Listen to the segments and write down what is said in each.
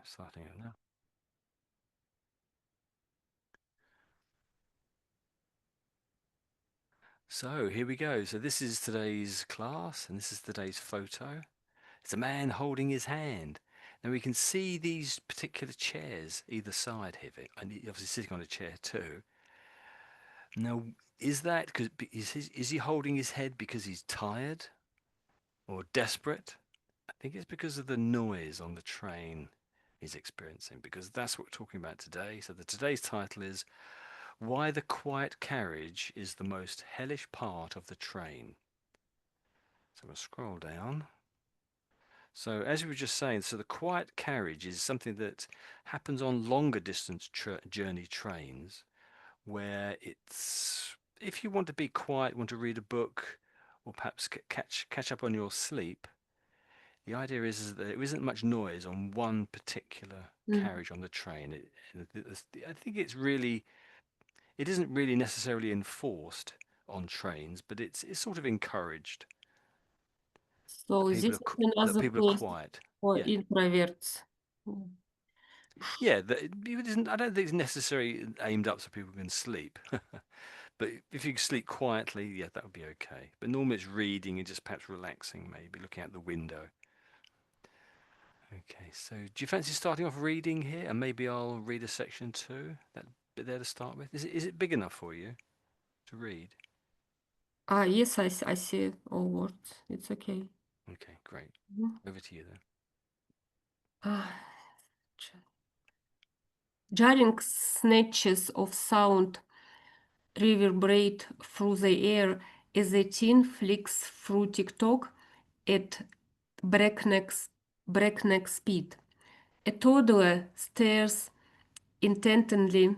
Starting it now. So here we go. So this is today's class, and this is today's photo. It's a man holding his hand. Now we can see these particular chairs either side of it, and he's obviously sitting on a chair too. Now, is that because is he holding his head because he's tired or desperate? I think it's because of the noise on the train he's experiencing, because that's what we're talking about today. So today's title is Why the Quiet Carriage is the Most Hellish Part of the Train. So we'll scroll down. So as we were just saying, so the quiet carriage is something that happens on longer distance journey trains, where it's, if you want to be quiet, want to read a book, or perhaps catch up on your sleep, the idea is that there isn't much noise on one particular Mm. carriage on the train. I think it isn't really necessarily enforced on trains, but it's sort of encouraged So this is that another people are place quiet. for Yeah, introverts. Mm. yeah. It isn't, I don't think it's necessarily aimed up so people can sleep. But if you sleep quietly, yeah, that would be okay. But normally it's reading and just perhaps relaxing, maybe looking out the window. Okay, so do you fancy starting off reading here? And maybe I'll read a section too. That bit there to start with. Is it big enough for you to read? Yes, I see all words. It's okay. Okay, great. Mhm. Over to you then. Ah, jarring snatches of sound reverberate through the air as a teen flicks through TikTok at breakneck, breakneck speed. A toddler stares intently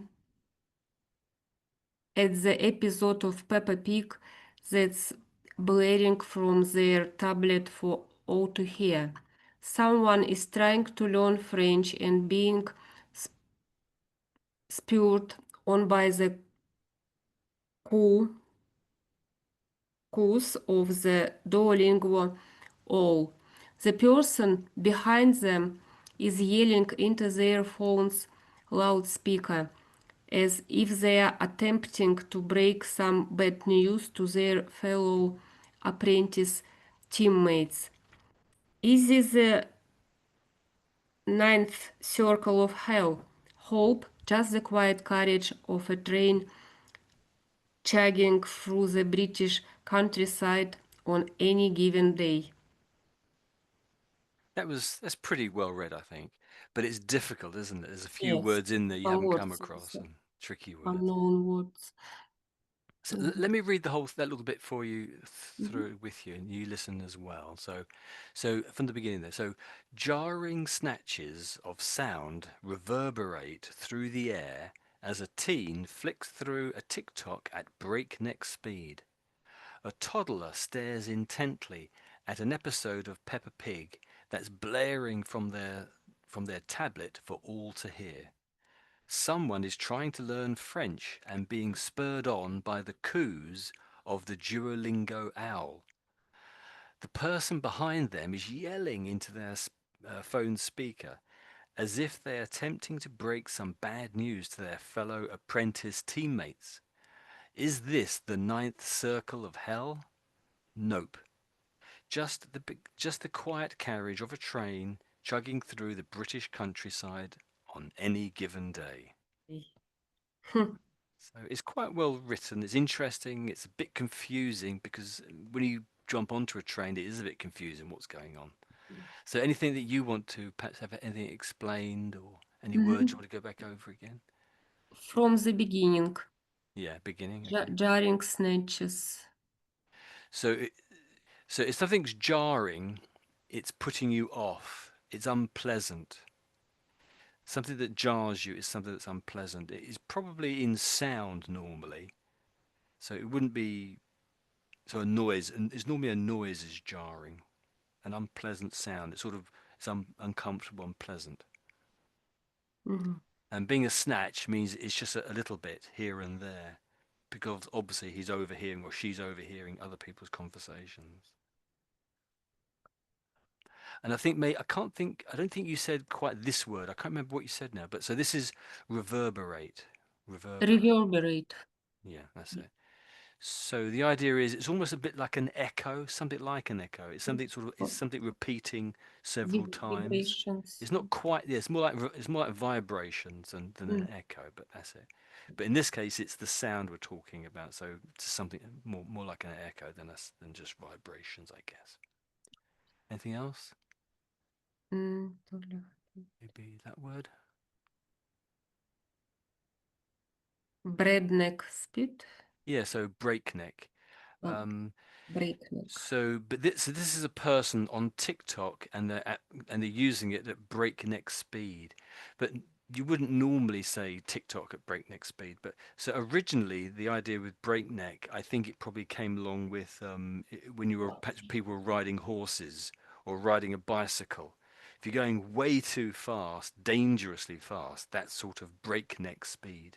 at the episode of Peppa Pig that's blaring from their tablet for all to hear. Someone is trying to learn French and being spurred on by the course of the Duolingo owl. The person behind them is yelling into their phone's loudspeaker as if they are attempting to break some bad news to their fellow apprentice teammates. Is this the ninth circle of hell? Hope, just the quiet courage of a train chugging through the British countryside on any given day. That's pretty well read, I think. But it's difficult, isn't it? There's a few Yes, words in there you some haven't come words across also, and tricky words. unknown words. So Mhm. let me read that little bit for you Mhm. through with you, and you listen as well. So from the beginning there. So jarring snatches of sound reverberate through the air as a teen flicks through a TikTok at breakneck speed. A toddler stares intently at an episode of Peppa Pig that's blaring from their tablet for all to hear. Someone is trying to learn French and being spurred on by the coos of the Duolingo owl. The person behind them is yelling into their phone speaker as if they are attempting to break some bad news to their fellow apprentice teammates. Is this the ninth circle of hell? Nope. Just the quiet carriage of a train chugging through the British countryside on any given day. So it's quite well written. It's interesting. It's a bit confusing because when you jump onto a train, it is a bit confusing what's going on. So anything that you want to perhaps have anything explained or any words you Mhm. want to go back over again? From the beginning, Yeah, beginning. Okay. jarring snatches. So it, so if something's jarring, it's putting you off. It's unpleasant. Something that jars you is something that's unpleasant. It is probably in sound normally. So it wouldn't be so a noise, and it's normally a noise is jarring, an unpleasant sound. It's uncomfortable, unpleasant. Mhm. And being a snatch means it's just a little bit here and there, because obviously he's overhearing or she's overhearing other people's conversations. And I don't think you said quite this word. I can't remember what you said now, but so this is reverberate. Reverberate. Reverberate. Yeah, that's it. So the idea is it's almost a bit like an echo, something like an echo. It's something repeating several times. Vibrations. It's not quite, yeah, it's more like vibrations than an Mm. echo, but that's it. But in this case, it's the sound we're talking about, so it's something more like an echo than just vibrations, I guess. Anything else? Toddler. Maybe that word? Breadneck speed. Yeah, so breakneck. Oh, Um, breakneck. so this is a person on TikTok, and they're using it at breakneck speed. But you wouldn't normally say TikTok at breakneck speed. But so originally, the idea with breakneck, I think it probably came along with when perhaps people were riding horses or riding a bicycle. If you're going way too fast, dangerously fast, that's sort of breakneck speed.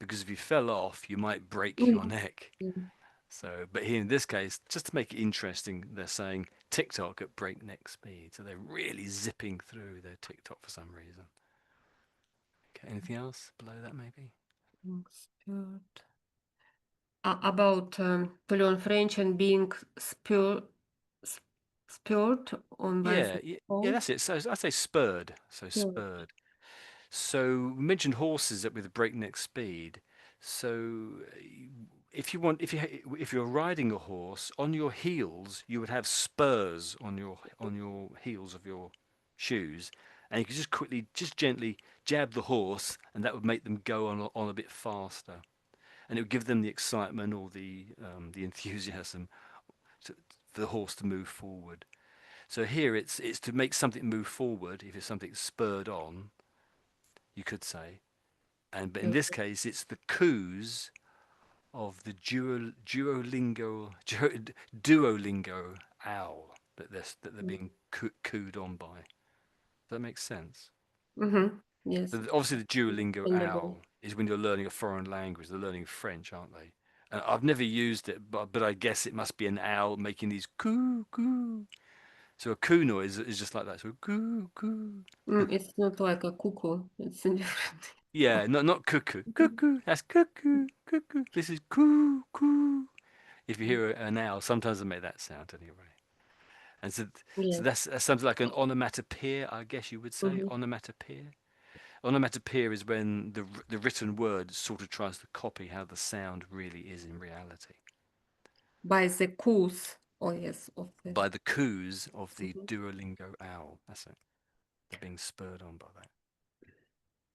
Because if you fell off, you might break your Mm. neck. Mm. So, but here in this case, just to make it interesting, they're saying TikTok at breakneck speed. So they're really zipping through their TikTok for some reason. Okay, anything else below that, maybe? Spurred. About to learn French and being spurred on by the Yeah, fall. that's it. So I say spurred. So Spurred. spurred. So we mentioned horses that with breakneck speed. So if you're riding a horse on your heels, you would have spurs on your heels of your shoes, and you could just quickly, just gently jab the horse, and that would make them go on a bit faster, and it would give them the excitement or the enthusiasm to, for the horse to move forward. So here it's to make something move forward. If it's something spurred on, you could say. But in this case, it's the coos of the Duolingo owl that they're being cooed on by. Does that make sense? Mm-hmm. Yes. Obviously, the Duolingo Understandable. owl is when you're learning a foreign language. They're learning French, aren't they? And I've never used it, but I guess it must be an owl making these coo coo. So a coo noise is just like that. So coo coo. It's not like a cuckoo. It's a different. Yeah, not cuckoo. Cuckoo. That's cuckoo. Cuckoo. This is coo coo. If you hear an owl, sometimes they make that sound anyway. And so Yes. that's something like an onomatopoeia, I guess you would say. Mm-hmm. Onomatopoeia. Onomatopoeia is when the written word sort of tries to copy how the sound really is in reality By the coos. Oh yes, of the. by the coos of the Mhm. Duolingo owl. That's it. They're being spurred on by that.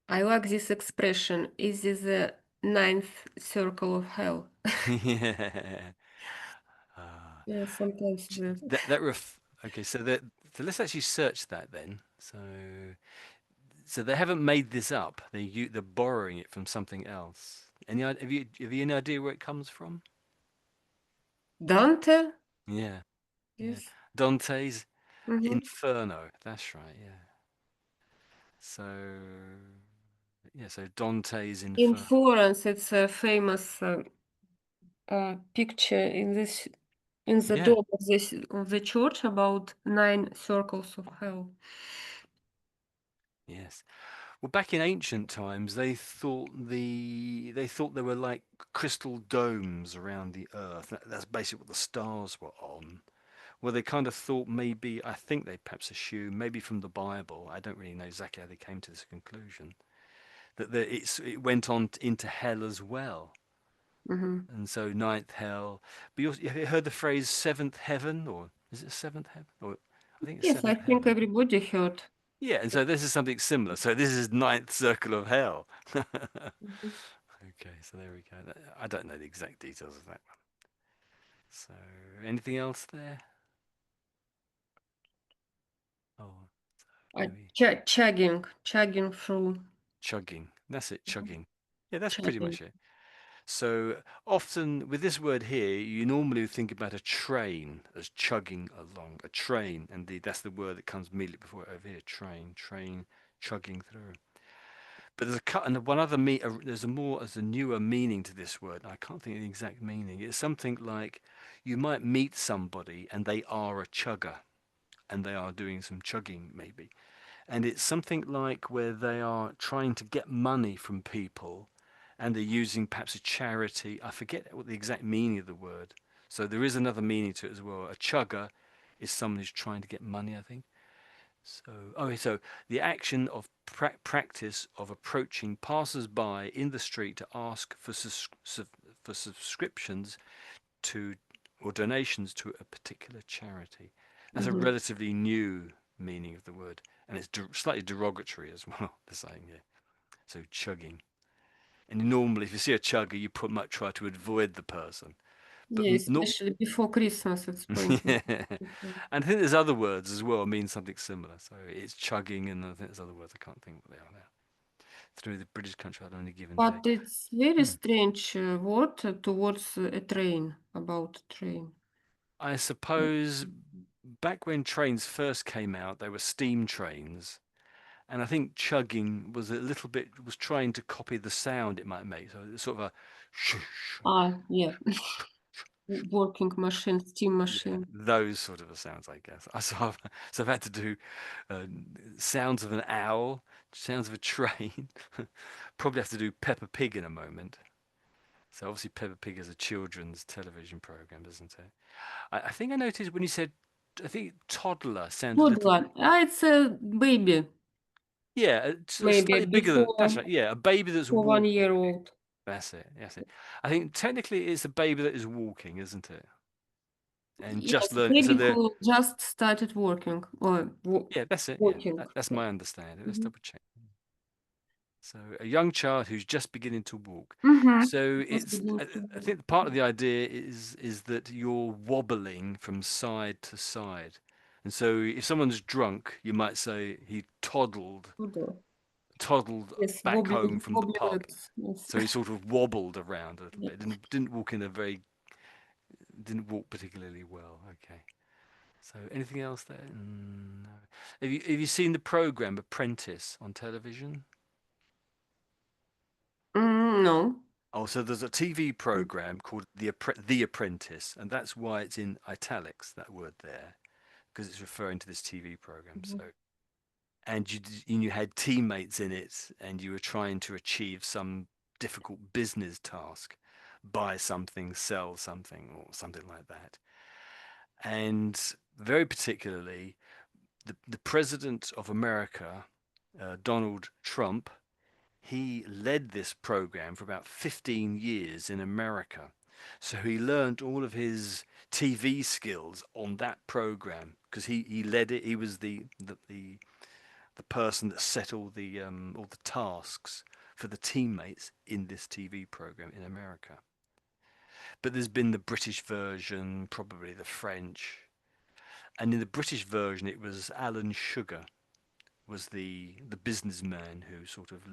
I like this expression. Is this the ninth circle of hell? Yeah. Uh, Yeah, sometimes the okay, so let's actually search that then. So they haven't made this up. They're borrowing it from something else. Have you any idea where it comes from? Dante. Yeah, yeah. Yes. Dante's Mm-hmm. Inferno. That's right. Yeah. So yeah. So Dante's In Inferno. Florence, it's a famous picture in the Yeah. dome of the church about nine circles of hell. Yes. Well, back in ancient times, they thought there were like crystal domes around the earth. That's basically what the stars were on. Well, they kind of thought maybe, I think they perhaps assume, maybe from the Bible, I don't really know exactly how they came to this conclusion, that it went on into hell as well. Mm-hmm. And so ninth hell. But have you heard the phrase seventh heaven? Or is it seventh heaven? Or I think it's Yes, I seventh think heaven. everybody heard. Yeah, and so this is something similar. So this is ninth circle of hell. Mhm. Okay, so there we go. I don't know the exact details of that one. So anything else there? Oh, maybe. Chugging through, Chugging. That's it, chugging. Yeah, that's pretty chugging. much it. So often with this word here, you normally think about a train as chugging along. A train, indeed, that's the word that comes immediately before it over here. Train, chugging through. But there's a cut and one other there's a newer meaning to this word. I can't think of the exact meaning. It's something like you might meet somebody and they are a chugger. and they are doing some chugging maybe. And it's something like where they are trying to get money from people and they're using perhaps a charity. I forget what the exact meaning of the word. So there is another meaning to it as well. A chugger is someone who's trying to get money, I think. So, okay, so the action of practice of approaching passers-by in the street to ask for for subscriptions to or donations to a particular charity. That's a Mhm. relatively new meaning of the word, and it's slightly derogatory as well. The saying here. So chugging, and normally if you see a chugger, might try to avoid the person, but Yeah, not. especially before Christmas, it's pointless. Yeah. And I think there's other words as well mean something similar. So it's chugging, and I think there's other words I can't think what they are now. Through the British countryside on any given day. But it's very Hmm. strange word towards a train, about a train. I suppose back when trains first came out, they were steam trains, and I think chugging was a little bit was trying to copy the sound it might make. So it's sort of a shh, Ah, yeah, working machine, steam yeah, machine. those sort of sounds, I guess. So I've had to do uh, sounds of an owl, sounds of a train. Probably have to do Peppa Pig in a moment. So obviously Peppa Pig is a children's television program, isn't it? I think I noticed when you said, I think toddler sounds a little bit, Toddler. Ah, it's a baby, yeah, it's maybe slightly bigger than, that's before right, yeah, a baby that's for one walk. year old. That's it, that's it. I think technically it's a baby that is walking, isn't it? And just Yes, learn, so baby they're, who just started working or yeah, that's it, yeah, walking. that's Yeah. my understanding. Let's Mhm. double check. So a young child who's just beginning to walk. Mhm. So Just it's begin I to think part of the idea is that you're wobbling from side to side. And so if someone's drunk, you might say he toddle. toddled Yes, back home wobbling, from the pub. wobblets. Yes. So he sort of wobbled around a little Yeah. bit. Didn't walk in a very didn't walk particularly well. Okay. So anything else there? No. Have you seen the program Apprentice on television? No. Oh, so there's a TV program called The Apprentice, and that's why it's in italics, that word there, because it's referring to this TV program. Mhm. So, and you had teammates in it, and you were trying to achieve some difficult business task, buy something, sell something, or something like that. And very particularly, the president of America, Donald Trump, he led this program for about 15 years in America. So he learned all of his TV skills on that program because he led it. He was the person that set all the tasks for the teammates in this TV program in America. But there's been the British version, probably the French, and in the British version it was Alan Sugar was the businessman who sort of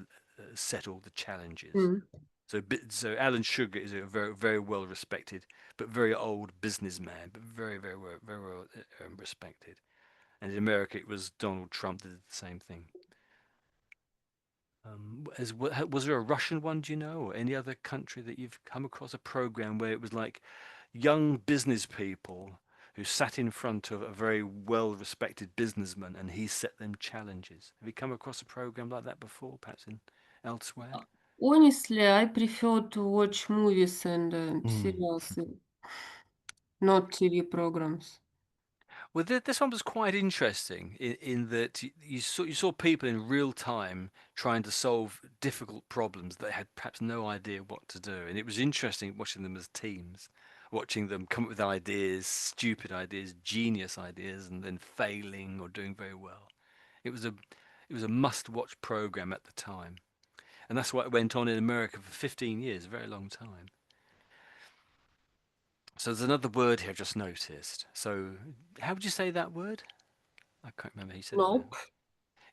set all the challenges. Mm. So Alan Sugar is a very well respected, but very old businessman, but very well respected. And in America, it was Donald Trump that did the same thing. Was there a Russian one, do you know, or any other country that you've come across a program where it was like young business people who sat in front of a very well respected businessman and he set them challenges? Have you come across a program like that before, perhaps in elsewhere? Honestly, I prefer to watch movies and Mm. serials, not TV programs. Well, this one was quite interesting in that you saw people in real time trying to solve difficult problems that they had perhaps no idea what to do, and it was interesting watching them as teams, watching them come up with ideas, stupid ideas, genius ideas, and then failing or doing very well. It was a it was a must-watch program at the time, and that's why it went on in America for 15 years, a very long time. So there's another word here I've just noticed. So how would you say that word? I can't remember how you said it now. Nope.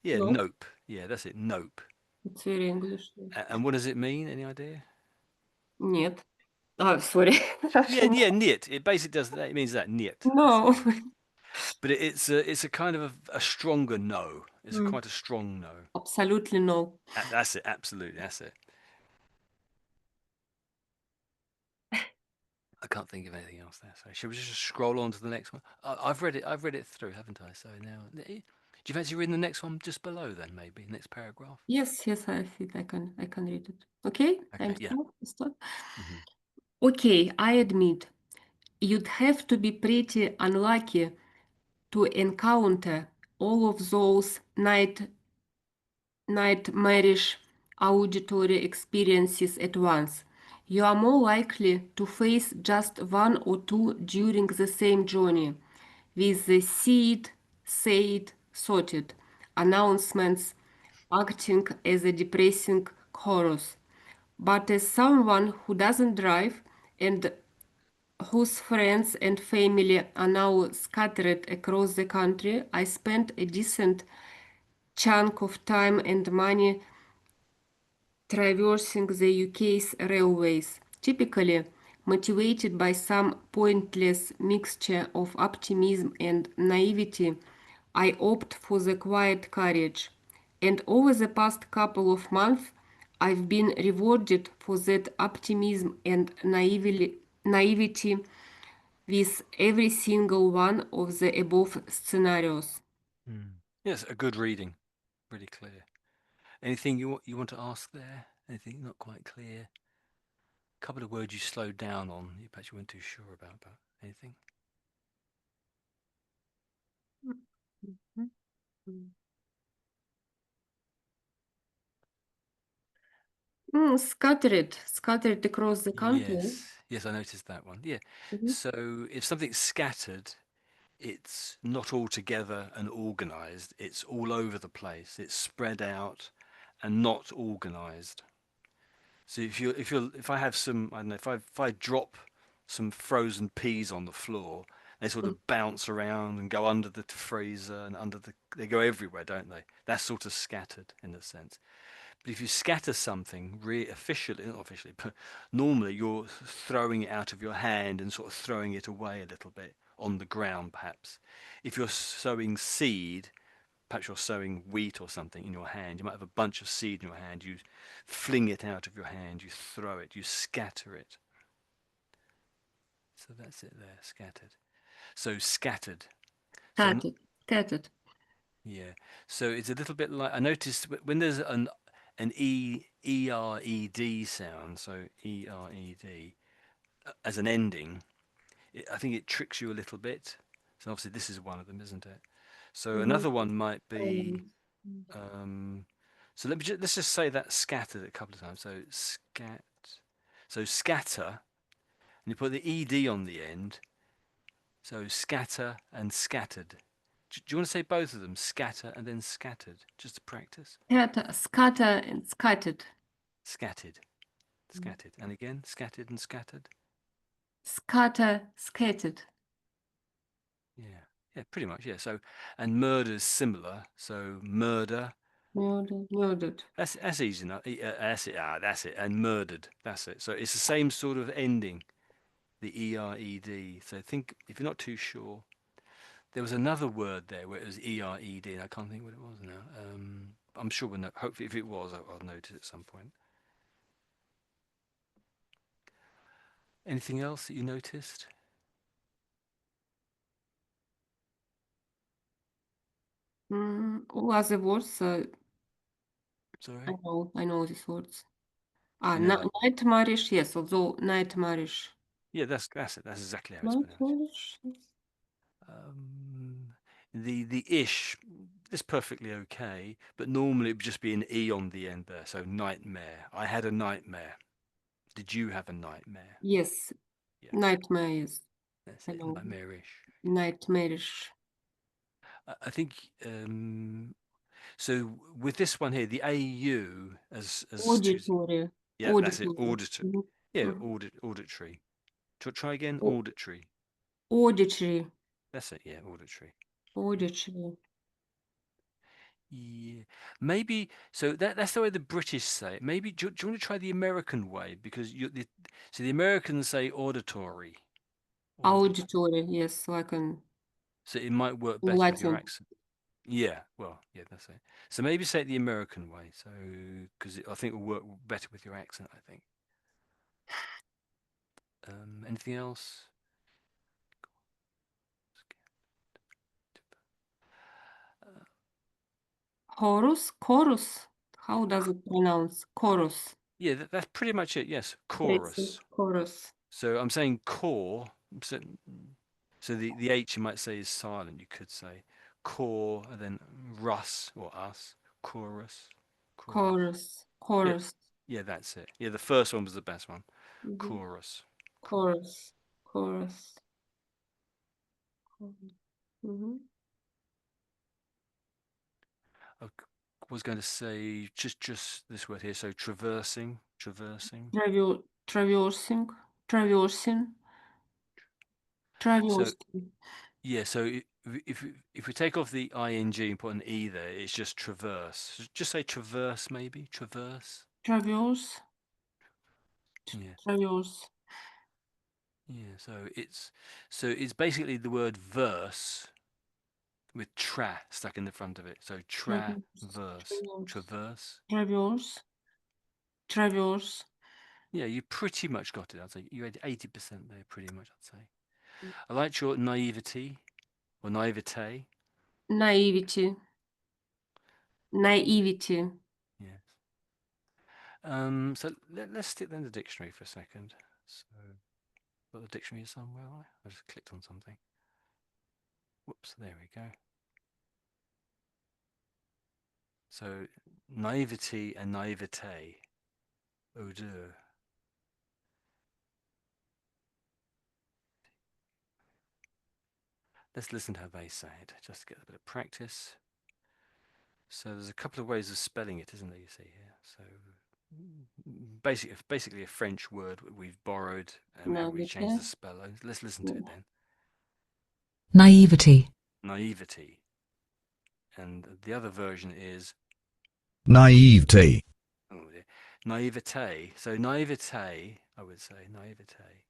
Yeah, Nope. nope. Yeah, that's it. Nope. It's very English. And what does it mean? Any idea? Нет. Ah, sorry. Yeah, Russian. yeah, niet. It basically does that. It means that niet. That's it. No. But it's a kind of a stronger no. It's a Mm. quite a strong no. Absolutely no. That's it. Absolutely. That's it. I can't think of anything else there. So shall we just scroll on to the next one? I've read it. I've read it through, haven't I? So now, do you fancy reading the next one just below then, maybe next paragraph? Yes, yes, I think I can read it. Okay, Okay. I'm Yeah. start. Hmm. Okay, I admit you'd have to be pretty unlucky to encounter all of those nightmarish auditory experiences at once. You are more likely to face just one or two during the same journey, with the see it, say it, sorted announcements acting as a depressing chorus. But as someone who doesn't drive and whose friends and family are now scattered across the country, I spent a decent chunk of time and money traversing the UK's railways, typically motivated by some pointless mixture of optimism and naivety. I opt for the quiet carriage, and over the past couple of months, I've been rewarded for that optimism and naivety with every single one of the above scenarios. Mm. Yes, a good reading. Really clear. Anything you want to ask there? Anything not quite clear? A couple of words you slowed down on. You perhaps you weren't too sure about, but anything? Scattered across the country. Yes. Yes, I noticed that one. Yeah. Mhm. So if something's scattered, it's not all together and organized. It's all over the place. It's spread out and not organized. So if I have some, I don't know, if I drop some frozen peas on the floor, they sort of bounce around and go under the freezer and they go everywhere, don't they? That's sort of scattered in a sense. But if you scatter something officially, not officially, but normally you're throwing it out of your hand and sort of throwing it away a little bit on the ground, perhaps. If you're sowing seed, perhaps you're sowing wheat or something in your hand. You might have a bunch of seed in your hand. You fling it out of your hand. You throw it. You scatter it. So that's it there, scattered. So scattered. So Scattered. yeah. So it's a little bit like I noticed when there's an e r e d sound. So e-r-e-d as an ending. I think it tricks you a little bit. So obviously this is one of them, isn't it? So Mhm. another one might be. Um, Um, so let's just say that scattered a couple of times. So so scatter, and you put the ed on the end. So scatter and scattered. Do you want to say both of them? Scatter and then scattered, just to practice. Scatter and scattered. Scattered, scattered, and again scattered and scattered. Scatter, scattered. Yeah, yeah, pretty much. Yeah. So and murder's similar. So murder. Murdered. That's easy enough. That's it. That's it. And murdered. That's it. So it's the same sort of ending. The ERED. So think if you're not too sure, there was another word there where it was ERED, and I can't think what it was now. I'm sure we'll know. Hopefully, if it was, I'll notice at some point. Anything else that you noticed? All other words, Sorry. I know these words. You know that. Nightmarish, yes, although nightmarish. Yeah, that's it. That's exactly how it's pronounced. Nightmarish, yes. Um, the ish is perfectly okay, but normally it would just be an e on the end there. So nightmare. I had a nightmare. Did you have a nightmare? Yes, Yes, nightmare, yes. that's I it. know. Nightmarish. Nightmarish. I think so. With this one here, the AU as to Auditory. yeah, that's it. Auditory. Auditor. Mhm. Yeah, Mhm. auditory. Try again. Au- Auditory. Auditory. That's it. Yeah, auditory. Auditory. Yeah, maybe. So that's the way the British say it. Maybe do you want to try the American way because so the Americans say auditory, auditory. Auditory, yes, like So it might work in better with your Latin. accent. Yeah, well, yeah, that's it. So maybe say it the American way. So because I think it will work better with your accent. I think. Anything else? Chorus. How does it pronounce? Chorus. Yeah, that's pretty much it. Yes, That's chorus. it. Chorus. So I'm saying core. So, so the H you might say is silent. You could say core and then Russ or us. Chorus. Chorus. Chorus. Yeah, Chorus. yeah, that's it. Yeah, the first one was the best one. Mhm. Chorus. Chorus. Chorus. Chorus. Mhm. I was going to say just this word here. So traversing. Traversing. Traversing. Traversing. So Traversing. yeah, so if we take off the ing and put an e there, it's just traverse. Just say traverse, maybe traverse. Traverse. Yeah, Traverse. yeah. So it's basically the word verse with tra stuck in the front of it. So Traverse. traverse, Traverse. traverse. Traverse. Traverse. Yeah, you pretty much got it. I'd say you had 80% there, pretty much. I'd say. I liked your naivety or naivete. Naivety. Naivety. Yes. So let's stick then the dictionary for a second. So. Got the dictionary somewhere? I just clicked on something. Whoops, there we go. So naivety and naivete. Oh dear. Let's listen to how they say it, just to get a bit of practice. So there's a couple of ways of spelling it, isn't there, you see here? So basically a French word we've borrowed and we changed Naivety. the spelling. Let's listen to it then. Naivety, Naivety. And the other version is naivety, oh dear, naivete. So naivete, I would say naivete.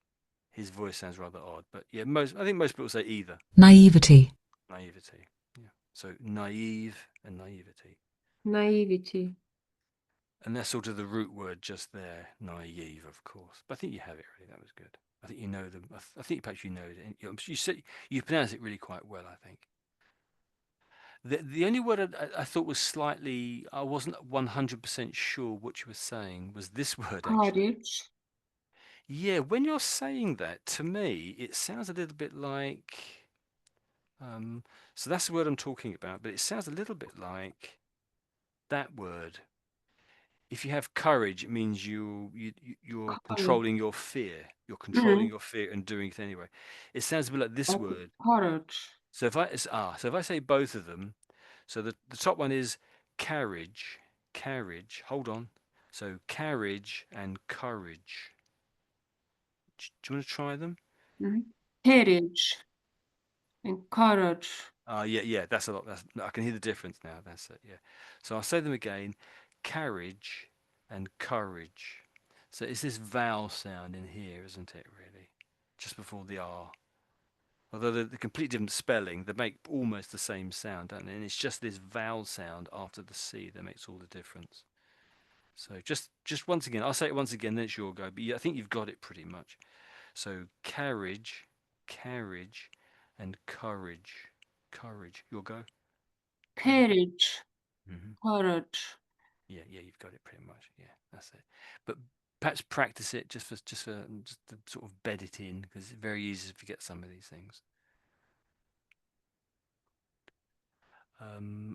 His voice sounds rather odd, but yeah, I think most people say either. naivety, Naivety. Yeah. So naive and naivety. Naivety. And that's sort of the root word just there, naive, of course. But I think you have it really. That was good. I think you know them. I think perhaps you know it. You said you pronounce it really quite well. I think. The only word I thought was slightly. I wasn't 100% sure what you were saying. Was this word actually? Courage. Yeah. When you're saying that to me, it sounds a little bit like. Um, so that's the word I'm talking about, but it sounds a little bit like that word. If you have courage, it means you're Courage. controlling your fear. You're controlling Mhm. your fear and doing it anyway. It sounds a bit like this But word. courage. So if I say both of them, so the top one is carriage, carriage. Hold on. So carriage and courage. Do you want to try them? Mhm. Courage and courage. Yeah. That's a lot. I can hear the difference now. That's it. Yeah. So I'll say them again: carriage and courage. So it's this vowel sound in here, isn't it? Really, just before the R. Although they're completely different spelling, they make almost the same sound, don't they? And it's just this vowel sound after the C that makes all the difference. So just once again, I'll say it once again, then it's your go. But yeah, I think you've got it pretty much. So carriage, carriage, and courage, courage. Your go. Ready? Courage. Hmm. Courage. Yeah, you've got it pretty much. Yeah, that's it. But perhaps practice it just to sort of bed it in because it's very easy to forget some of these things.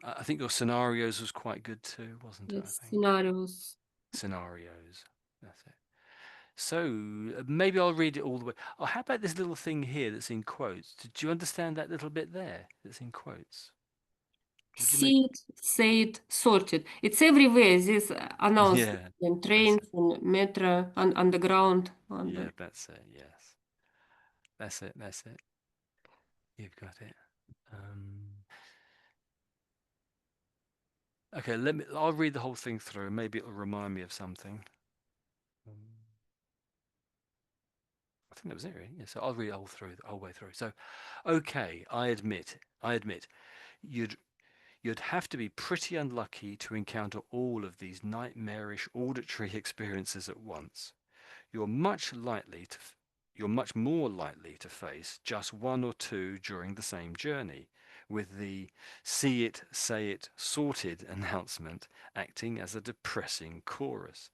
I think your scenarios was quite good too, wasn't it? I Yes, think scenarios. scenarios. That's it. So maybe I'll read it all the way. Oh, how about this little thing here that's in quotes? Did you understand that little bit there that's in quotes? Did you make? See it, say it, sort it. It's everywhere. This announcement Yeah, in that's trains, it. in metro, underground, Yeah, under. that's it. Yes, that's it. That's it. You've got it. Um, okay, I'll read the whole thing through. Maybe it'll remind me of something. Um, I think that was it, really. Yeah, so I'll read it the whole way through. So, okay, I admit, you'd you'd have to be pretty unlucky to encounter all of these nightmarish auditory experiences at once. You're much likely to you're much more likely to face just one or two during the same journey, with the see it, say it, sorted announcement acting as a depressing chorus.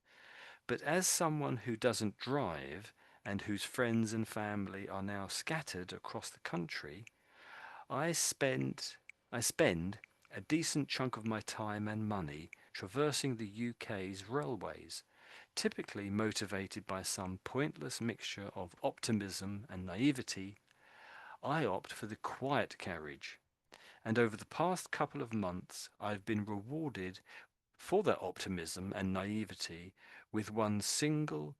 But as someone who doesn't drive and whose friends and family are now scattered across the country, I spend I spend a decent chunk of my time and money traversing the UK's railways, typically motivated by some pointless mixture of optimism and naivety. I opt for the quiet carriage, and over the past couple of months I've been rewarded for that optimism and naivety with one single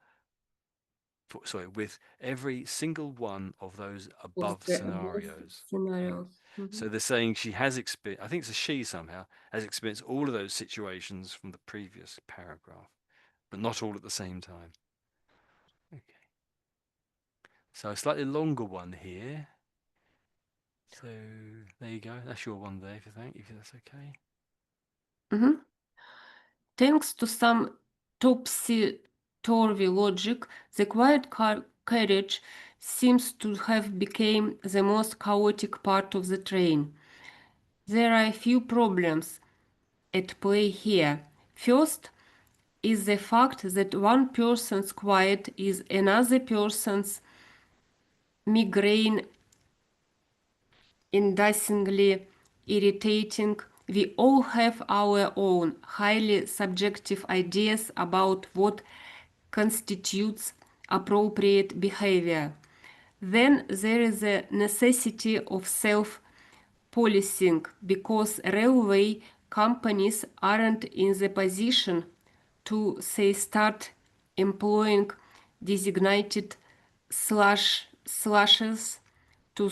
with every single one of those Of above the above scenarios. Yeah. scenarios. So they're saying she has experienced, I think it's a she somehow, has experienced all of those situations from the previous paragraph, but not all at the same time. Okay. So a slightly longer one here. So there you go. That's your one there, if you think, if that's okay. Mhm. Thanks to some topsy-turvy logic, the quiet carriage seems to have become the most chaotic part of the train. There are a few problems at play here. First is the fact that one person's quiet is another person's migraine, inducingly irritating. We all have our own highly subjective ideas about what constitutes appropriate behavior. Then there is the necessity of self policing because railway companies aren't in the position to, say, start employing designated slashes to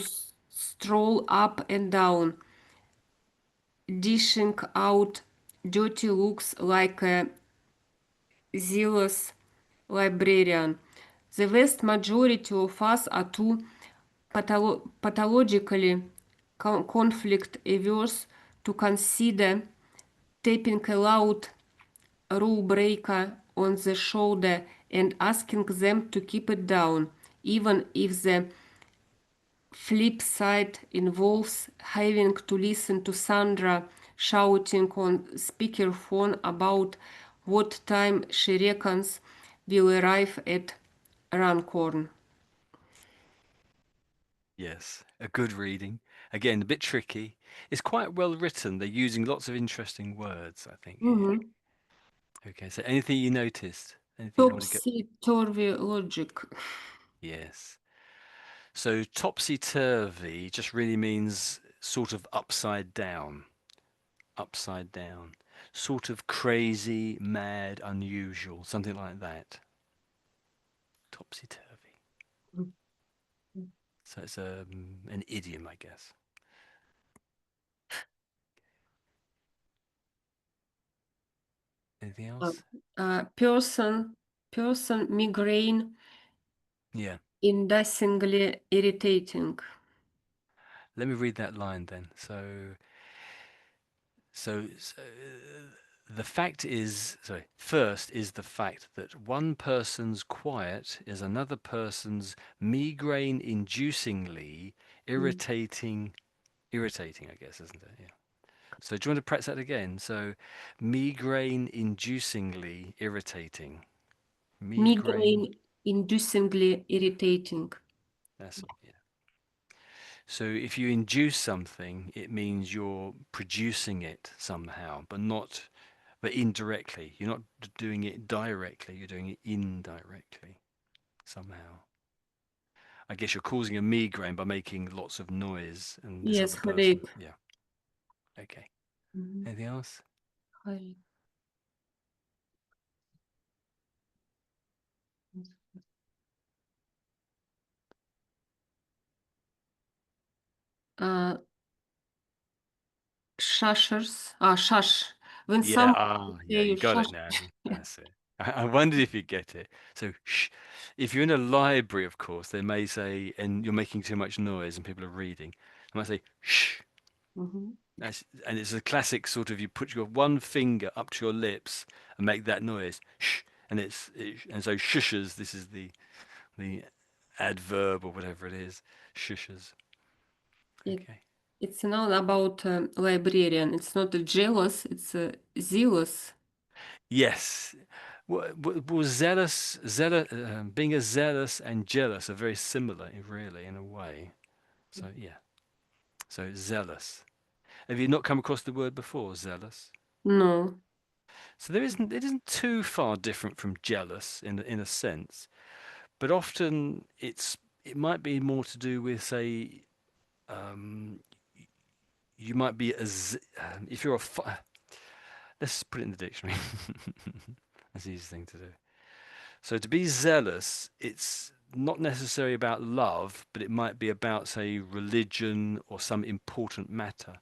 stroll up and down, dishing out dirty looks like a zealous librarian. The vast majority of us are too pathologically conflict-averse to consider tapping a loud rule breaker on the shoulder and asking them to keep it down, even if the flip side involves having to listen to Sandra shouting on speakerphone about what time she reckons will arrive at Runcorn. Yes, a good reading. Again, a bit tricky. It's quite well written. They're using lots of interesting words, I think, here. Mm-hmm. Okay, so anything you noticed? Anything you want to go? Topsy-turvy logic. Yes. So topsy-turvy just really means sort of upside down, upside down, sort of crazy, mad, unusual, something like that. Topsy-turvy. So it's an idiom, I guess. Anything Uh, else? person migraine Yeah. inducingly irritating. Let me read that line then. So the fact is, sorry, first is the fact that one person's quiet is another person's migraine inducingly irritating, irritating, I guess, isn't it? Yeah. So do you want to practice that again? So migraine inducingly irritating. Migraine, Migraine inducingly irritating. that's all, yeah. So if you induce something, it means you're producing it somehow, but indirectly. You're not doing it directly, you're doing it indirectly somehow. I guess you're causing a migraine by making lots of noise and this Yes, other person. headache. Yeah. Okay. Mhm. Anything else? Headache. Uh, Shush-ers. Shush. When Yeah, someone yeah, say you you got shush. it now. That's it. I wondered if you get it. So, shh. If you're in a library, of course, they may say, and you're making too much noise and people are reading, they might say, shh. Mhm. And it's a classic sort of you put your one finger up to your lips and make that noise, shh, and and so shushers. This is the adverb or whatever it is. Shush-ers. It, Okay. it's not about librarian. It's not a jealous, it's a zealous. Yes. Well, being a zealous and jealous are very similar, really, in a way. So yeah. So zealous. Have you not come across the word before, zealous? No. So it isn't too far different from jealous in a sense, but often it might be more to do with, say, um, you might be if you're let's put it in the dictionary. That's the easiest thing to do. So to be zealous, it's not necessarily about love, but it might be about, say, religion or some important matter.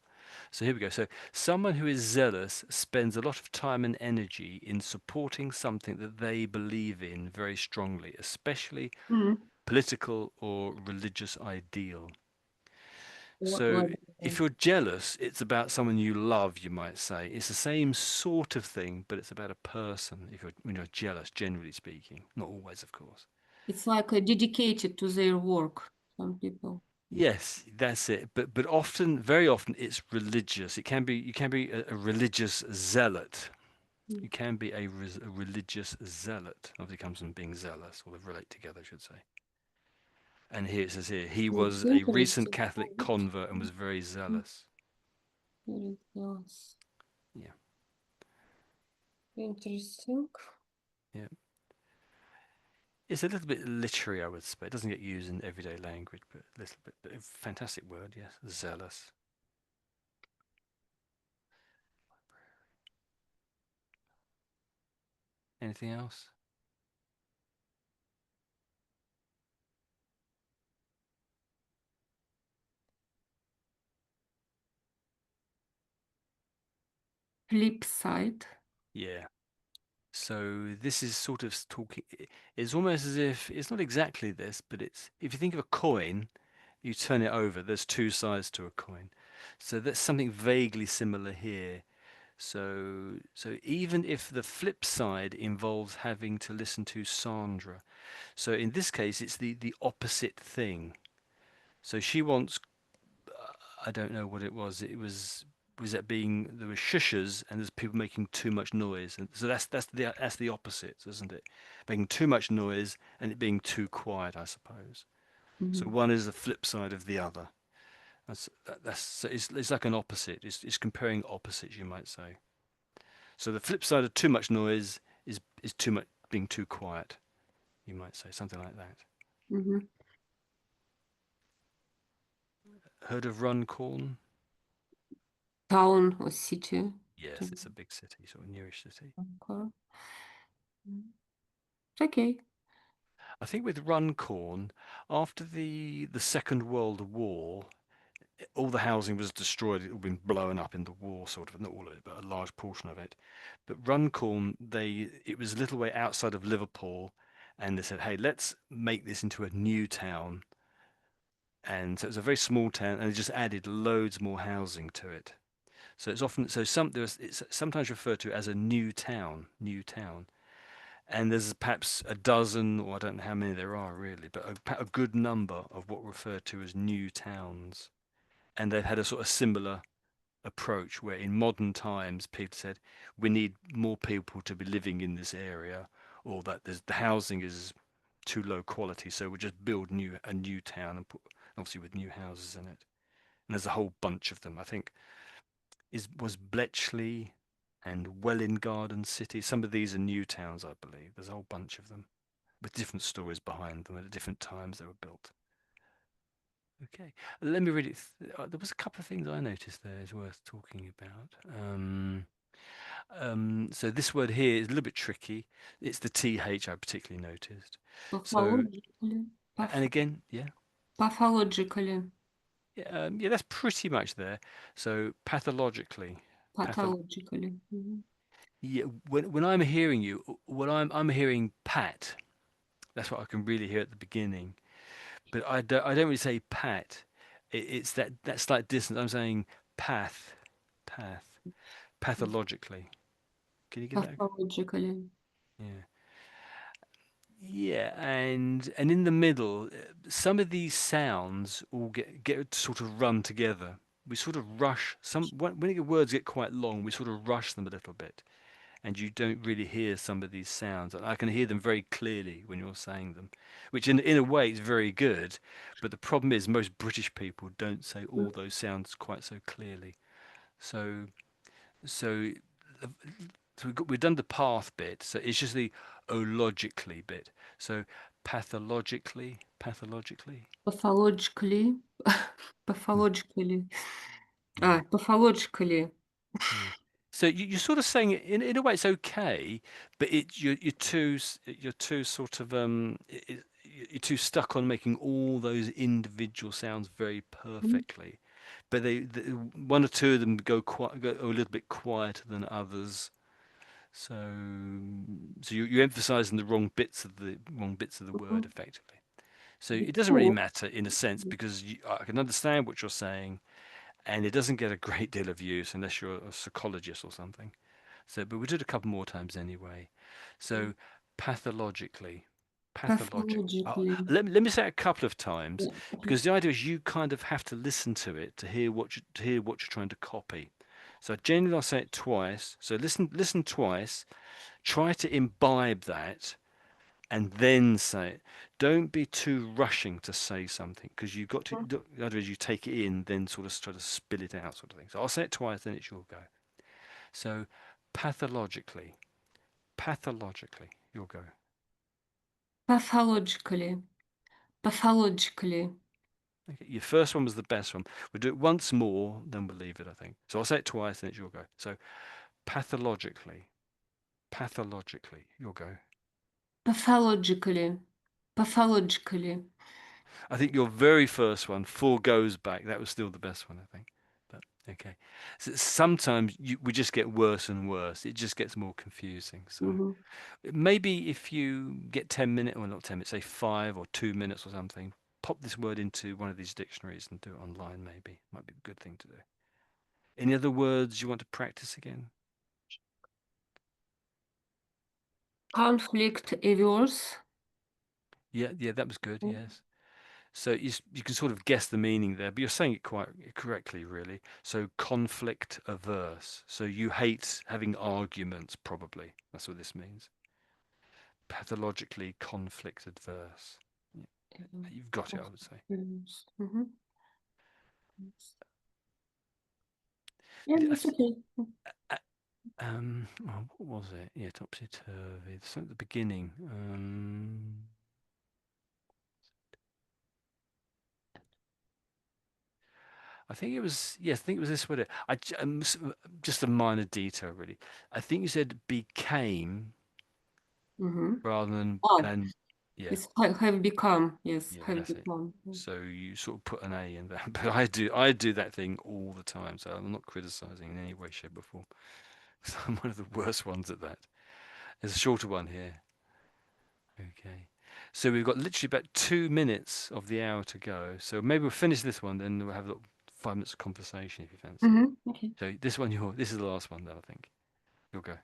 So here we go. So someone who is zealous spends a lot of time and energy in supporting something that they believe in very strongly, especially Mm. political or religious ideal. So if Librarian. you're jealous, it's about someone you love, you might say. It's the same sort of thing, but it's about a person if when you're jealous, generally speaking. Not always, of course. It's like dedicated to their work, some people. Yes, that's it. But often, very often, it's religious. You can be a religious zealot. Mm. You can be a religious zealot. Obviously, comes from being zealous, or they relate together, I should say. And here it says here, he It's was a recent interesting. Catholic convert and was very Mm. zealous. Very nice. Yeah, Interesting. yeah. It's a little bit literary, I would say. It doesn't get used in everyday language, but a little bit. But a fantastic word, yes. Zealous. Anything else? Flipside. Yeah. So this is sort of talking. It's almost as if it's not exactly this, but it's if you think of a coin, you turn it over. There's two sides to a coin. So that's something vaguely similar here. So even if the flip side involves having to listen to Sandra, so in this case it's the opposite thing. So she wants, I don't know what it was. It was that being there were shushers and there's people making too much noise, and so that's the opposite, isn't it? Making too much noise and it being too quiet, I suppose. So Mhm. one is the flip side of the other. That's so it's like an opposite. It's comparing opposites, you might say. So the flip side of too much noise is too much being too quiet, you might say, something like that. Mhm. Heard of Runcorn? Town or city. Yes, To it's a big city, sort of newish city. conquer. Mm. Okay. I think with Runcorn, after the Second World War, all the housing was destroyed. It had been blown up in the war, sort of, not all of it, but a large portion of it. But Runcorn, it was a little way outside of Liverpool, and they said, "Hey, let's make this into a new town." And so it was a very small town, and they just added loads more housing to it. So it's often it's sometimes referred to as a new town. And there's perhaps a dozen, or I don't know how many there are really, but a good number of what are referred to as new towns. And they've had a sort of similar approach where in modern times people said, we need more people to be living in this area, or that the housing is too low quality, so we'll just build a new town and put obviously with new houses in it. And there's a whole bunch of them. I think was Bletchley and Welwyn Garden City. Some of these are new towns, I believe. There's a whole bunch of them with different stories behind them at different times they were built. Okay, let me read it. There was a couple of things I noticed there is worth talking about. So this word here is a little bit tricky. It's the TH I particularly noticed. So, Pathologically. and again, yeah, Pathologically. yeah, yeah, that's pretty much there. So pathologically, pathol. Pathologically. Mhm. Yeah, when I'm hearing you, when I'm hearing Pat. That's what I can really hear at the beginning. But I don't really say pat. It's that slight distance. I'm saying path, path, pathologically. Can you get that? Pathologically. Yeah. Yeah, and in the middle, some of these sounds all get sort of run together. We sort of rush when the words get quite long, we sort of rush them a little bit, and you don't really hear some of these sounds. I can hear them very clearly when you're saying them, which in a way is very good, but the problem is most British people don't say all those sounds quite so clearly. So so we've done the path bit, so it's just the ologically bit. So pathologically. Pathologically. Pathologically. Yeah, Pathologically. yeah. So you're sort of saying it in a way it's okay, but you're too sort of you're too stuck on making all those individual sounds very Mhm. perfectly. But one or two of them go a little bit quieter than others. So you're emphasizing the wrong bits of the word Mhm. effectively. So it doesn't really Cool. matter in a sense because I can understand what you're saying, and it doesn't get a great deal of use unless you're a psychologist or something. So, but we did a couple more times anyway. So pathologically, pathologic. Pathologically. Let me say it a couple of times Yeah. Okay. because the idea is you kind of have to listen to it to hear to hear what you're trying to copy. So generally I'll say it twice. So listen twice. Try to imbibe that and then say it. Don't be too rushing to say something because you've got to. The other is you take it in, then sort of try to spill it out, sort of thing. So I'll say it twice, then it's your go. So pathologically, pathologically, your go. Pathologically. Pathologically. Okay, your first one was the best one. We'll do it once more, then we'll leave it. I think. So I'll say it twice, then it's your go. So pathologically, pathologically, your go. Pathologically. Pathologically. I think your very first one, four goes back, that was still the best one, I think. But okay. So sometimes we just get worse and worse. It just gets more confusing. So Mm-hmm. maybe if you get 10 minutes, or not 10 minutes, say 5 or 2 minutes or something, pop this word into one of these dictionaries and do it online, maybe. Might be a good thing to do. Any other words you want to practice again? Conflict-averse. Yeah, that was good, yes. So you can sort of guess the meaning there, but you're saying it quite correctly, really. So conflict averse. So you hate having arguments, probably. That's what this means. Pathologically conflict adverse. Yeah, you've got it, I would say. Mm-hmm. Yeah, I it's th- okay. uh, what was it? Yeah, topsy-turvy. So at the beginning. I think it was, yes, I think it was this word. Just a minor detail, really. I think you said became Mm-hmm. rather Ah, than, yeah. it's have become. Yes, Yeah, have that's it. become. So you sort of put an A in there, but I do that thing all the time. So I'm not criticizing in any way, shape, or form. So I'm one of the worst ones at that. There's a shorter one here. Okay. So we've got literally about 2 minutes of the hour to go. So maybe we'll finish this one, then we'll have a little 5 minutes of conversation if you fancy. Mm-hmm. Okay. So this is the last one, though, I think. You'll go.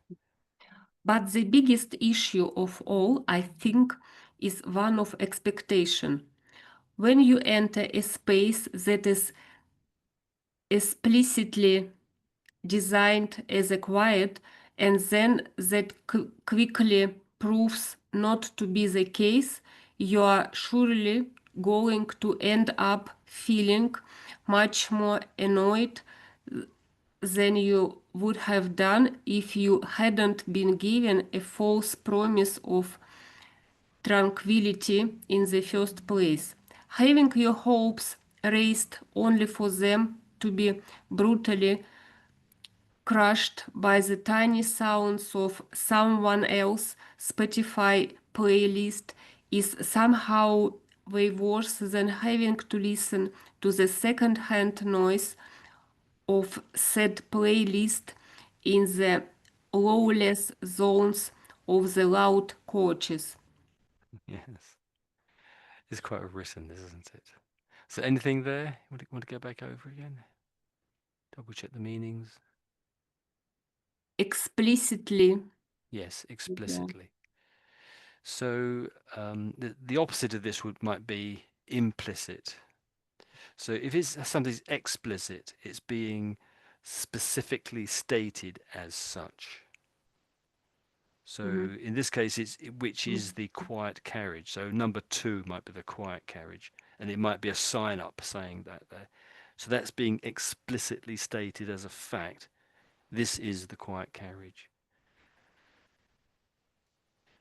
But the biggest issue of all, I think, is one of expectation. When you enter a space that is explicitly designed as a quiet, and then that quickly proves not to be the case, you are surely going to end up feeling much more annoyed than you would have done if you hadn't been given a false promise of tranquility in the first place. Having your hopes raised only for them to be brutally crushed by the tiny sounds of someone else's Spotify playlist is somehow way worse than having to listen to the second-hand noise of said playlist in the lawless zones of the loud coaches. Yes. It's quite written, isn't it? So anything there? Want to go back over again? Double check the meanings. Explicitly, Yes, yeah. explicitly. So the opposite of this might be implicit. So if something's explicit, it's being specifically stated as such. So Mm-hmm. in this case, which is the quiet carriage. So number 2 might be the quiet carriage, and it might be a sign up saying that there. So that's being explicitly stated as a fact. This is the quiet carriage.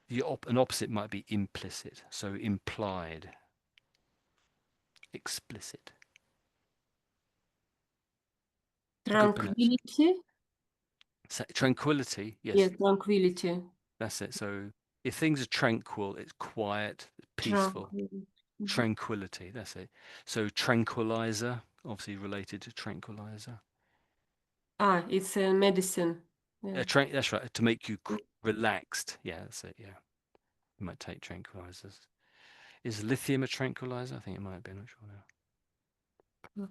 An opposite might be implicit, so implied, explicit. Good pronunciation. Tranquility. So, tranquility, Yes, yes, tranquility. that's it. So if things are tranquil, it's quiet, peaceful. Tranquility. Mhm. Tranquility, that's it. So tranquilizer, obviously related to tranquilizer. Ah, it's a medicine. Yeah. That's right, to make you relaxed. Yeah, that's it. Yeah, you might take tranquilizers. Is lithium a tranquilizer? I think it might be. I'm not sure now.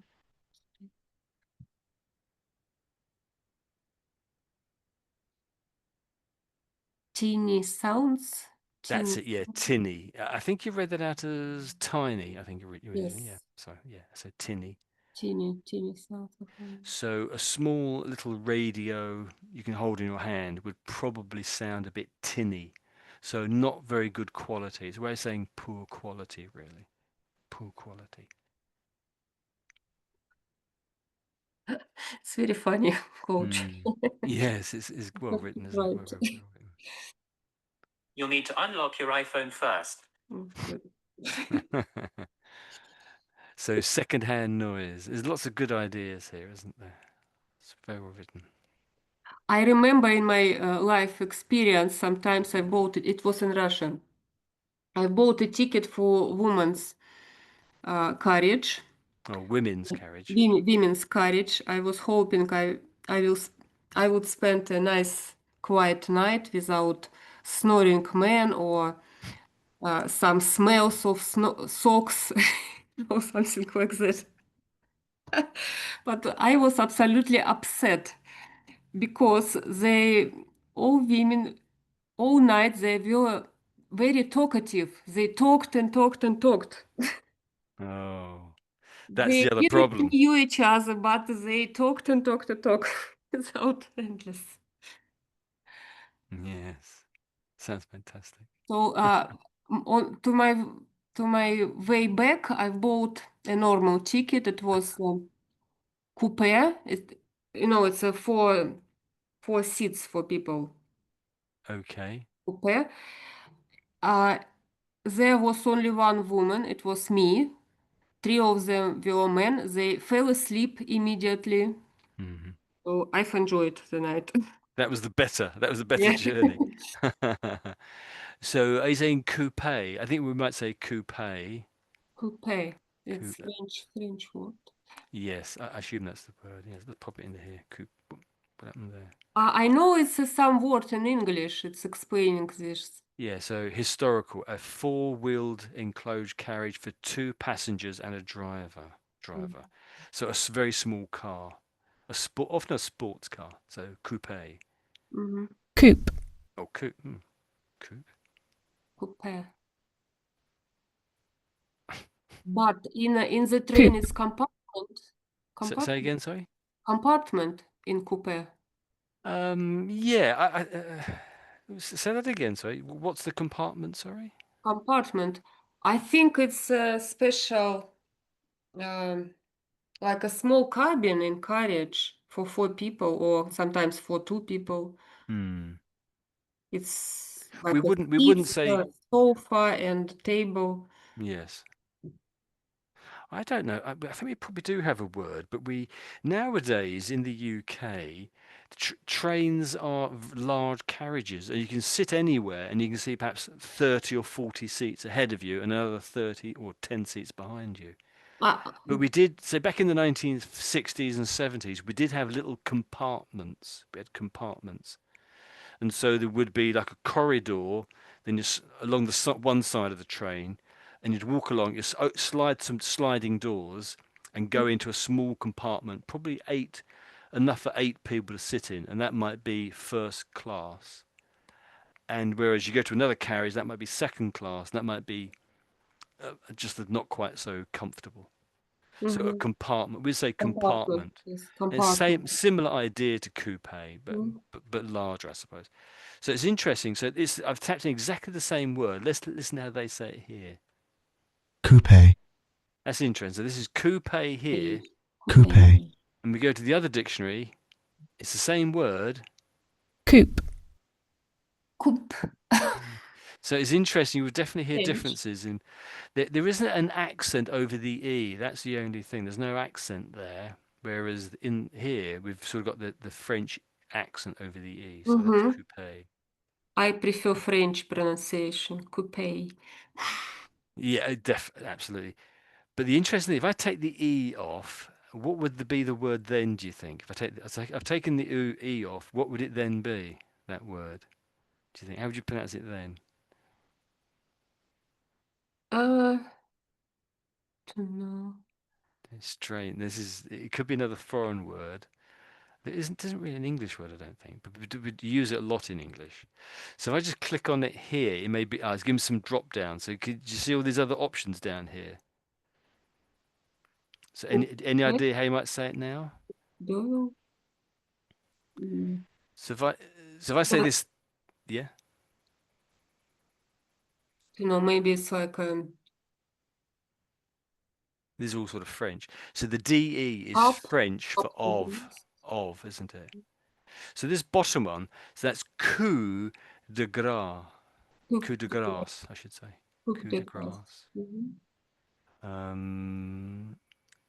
Teeny sounds. That's Teeny. it. Yeah, tinny. I think you read that out as tiny. I think you read it. Yeah. Yes. So tinny. Teeny sounds. So a small little radio you can hold in your hand would probably sound a bit tinny. So not very good quality. It's a way of saying poor quality, really. Poor quality. It's very funny, coach. Mm. Yes, it's well written, isn't it? Right. Well You'll need to unlock your iPhone first. written. So second-hand noise. There's lots of good ideas here, isn't there? It's very well written. I remember in my life experience, sometimes I bought it. It was in Russian. I bought a ticket for women's carriage, Oh, women's carriage. women's carriage. I was hoping I will I would spend a nice quiet night without snoring men or some smells of socks or something like that. But I was absolutely upset because all women, all night they were very talkative. They talked and talked and talked. Oh, that's They the other didn't problem. knew each other, but they talked and talked and talked without endless. Yes. Sounds fantastic. So to my way back, I bought a normal ticket. It was coupe. It's a four seats for people. Okay. Coupe. Uh, there was only one woman. It was me. Three of them were men. They fell asleep immediately. Hmm. So I've enjoyed the night. That was a better Yeah. journey. So are you saying coupe? I think we might say coupe. Coupe. It's Coupe. French word. Yes, I assume that's the word. Yes, let's pop it into here. Coupe. Put that in there. I know it's some word in English. It's explaining this. Yeah, so historical, a four-wheeled enclosed carriage for 2 passengers and a driver. So very small car, often a sports car. So coupe. Mm-hmm. coupe, Oh, coupe. Coupe. Coupe. But in the train, coupe, it's Say again, sorry. compartment in coupe. Yeah. Say that again. Sorry. What's the compartment? Sorry. Compartment. I think it's a special, like a small cabin in carriage for 4 people or sometimes for 2 people. Hmm. It's like We a wouldn't seats, say sofa and table. yes. I don't know. I think we probably do have a word, but we nowadays in the UK, trains are large carriages, and you can sit anywhere, and you can see perhaps 30 or 40 seats ahead of you, and another 30 or 10 seats behind you. Uh, But we did, so back in the 1960s and 70s, we did have little compartments. We had compartments. And so there would be like a corridor, then just along the one side of the train, and you'd walk along, you slide some sliding doors and go into a small compartment, probably enough for 8 people to sit in, and that might be first class. And whereas you go to another carriage, that might be second class, that might be just not quite so comfortable. So a Mm-hmm. compartment, we say Compartment. compartment. Yes, It's compartment. similar idea to coupe, but, Mm. but larger, I suppose. So it's interesting. So I've tapped in exactly the same word. Let's listen how they say it here. coupe, That's interesting. So this is coupe here, coupe, and we go to the other dictionary. It's the same word. coupe, Coupe. So it's interesting. You would definitely hear French. differences in. There isn't an accent over the e. That's the only thing. There's no accent there. Whereas in here we've sort of got the French accent over the e. So that's Mm-hmm. coupe. I prefer French pronunciation. Coupe. Yeah, absolutely. But the interesting thing, if I take the e off, what would be the word then? Do you think? If I've taken the e off, what would it then be? That word? Do you think? How would you pronounce it then? Uh, don't know. It's strange. It could be another foreign word. It isn't really an English word, I don't think, but we use it a lot in English. So if I just click on it here, it may be, it's giving some drop down. So could you see all these other options down here? So any Coupe. idea how you might say it now? Do you? Mm. So if I say But, this, yeah, maybe it's like this is all sort of French. So the de is up, French for yes. of, isn't it? So this bottom one, so that's coup de grace, coup de grace, I should say, Coupe coup de de grace. grace. Mhm.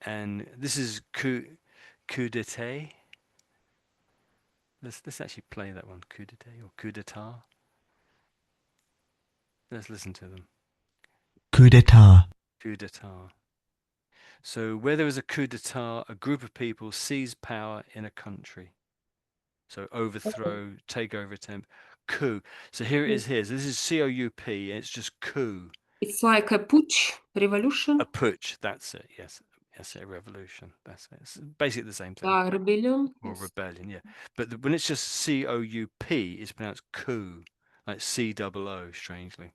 And this is coup d'état. Let's actually play that one, coup d'état or coup d'état. Let's listen to them. coup d'état, Coup d'état. So where there is a coup d'état, a group of people seize power in a country. So overthrow, take over, attempt, coup. So here it is here. So this is COUP, and it's just coup. It's like a putsch revolution. A putsch, that's it, yes. Yes, a revolution. That's it. It's basically the same thing. Rebellion. Or Yes. rebellion, yeah. But when it's just COUP, it's pronounced coup, like COO, strangely.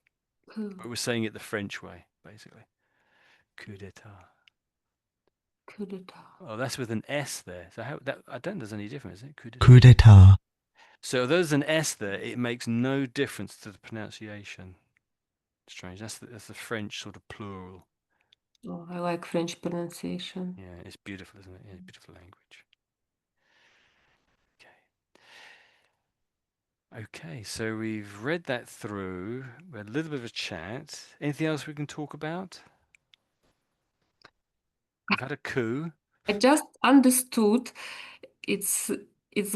But we're saying it the French way, basically. Coup d'état. Coup d'état. Oh, that's with an S there. So I don't think there's any difference, is it? Coup d'état. coup d'état, So there's an S there. It makes no difference to the pronunciation. Strange. That's the French sort of plural. Oh, I like French pronunciation. Yeah, it's beautiful, isn't it? Yeah, it's beautiful language. Okay. Okay, so we've read that through. We had a little bit of a chat. Anything else we can talk about? We've had a coup. I just understood it's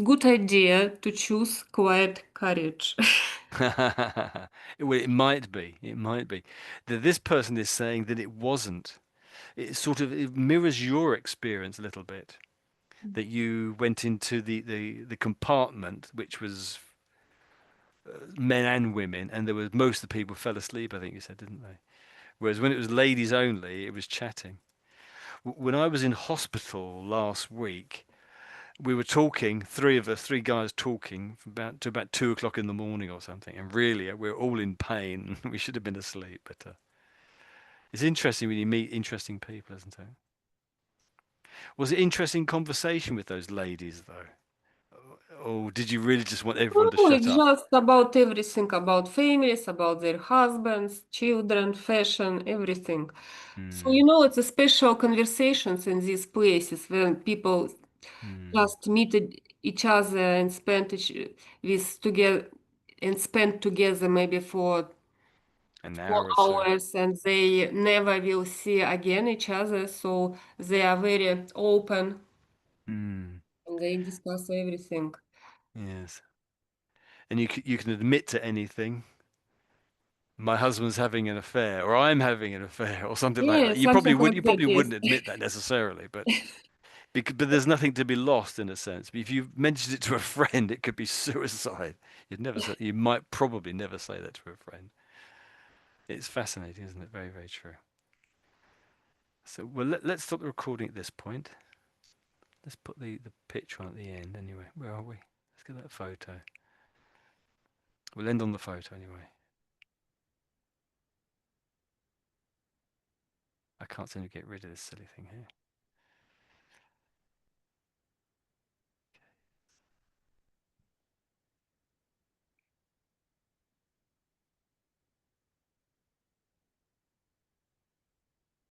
good idea to choose quiet courage. Well, it might be. It might be. This person is saying that it wasn't. It mirrors your experience a little bit. That you went into the compartment, which was men and women, and there was most of the people fell asleep, I think you said, didn't they? Whereas when it was ladies only, it was chatting. When I was in hospital last week, we were talking, three guys talking to about 2 o'clock in the morning or something, and really we're all in pain. We should have been asleep, but it's interesting when you meet interesting people, isn't it? Was it interesting conversation with those ladies though? Or did you really just want everyone to No, shut it's up? just about everything, about families, about their husbands, children, fashion, everything. So, Hmm. it's a special conversations in these places when people Hmm. just meet each other and spend together maybe for An four hour or so. hours and they never will see again each other. So they are very open Hmm. and they discuss everything. Yes. And you can admit to anything. My husband's having an affair, or I'm having an affair, or something like Yeah, that. You something like that, probably yes. wouldn't admit that necessarily, but there's nothing to be lost in a sense. But if you mentioned it to a friend, it could be suicide. You might probably never say that to a friend. It's fascinating, isn't it? Very, very true. So, well, let's stop the recording at this point. Let's put the picture on at the end anyway. Where are we? Let's get that photo. We'll end on the photo anyway. I can't seem to get rid of this silly thing here.